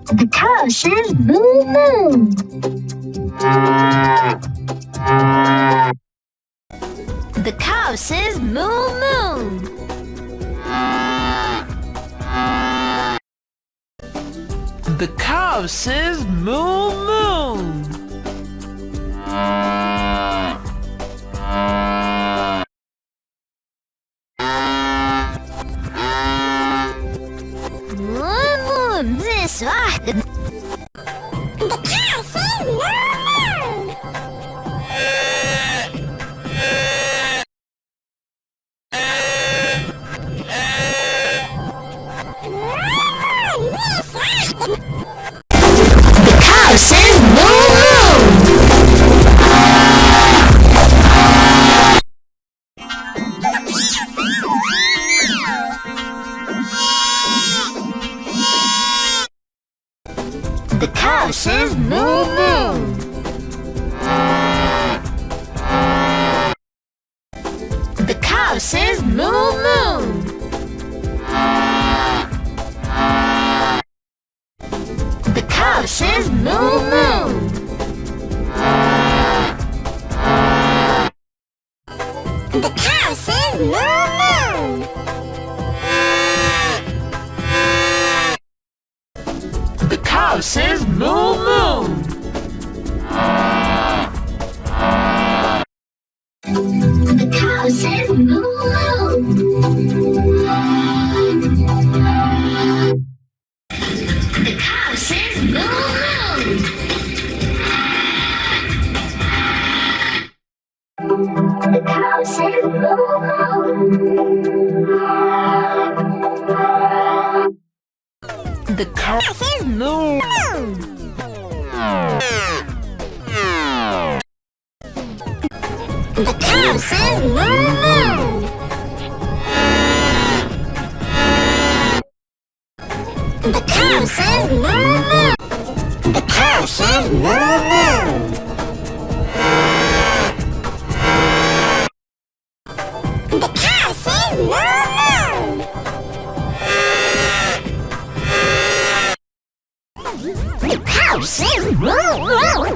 The cow says moo moo. The cow says moo moo. The cow says moo moo. This واحد. The cow says moo moo. The cow says moo moo. The cow says moo moo. The cow says moo moo. The cow says moo moo. The cow says moo moo. The cow says moo moo. The cow says moo moo. The cow says moo moo. The cow says moo moo. The cow Says moo moo. The cow says moo moo. The cow says moo moo. The cow says moo moo. The cow says moo moo. The cow says moo moo.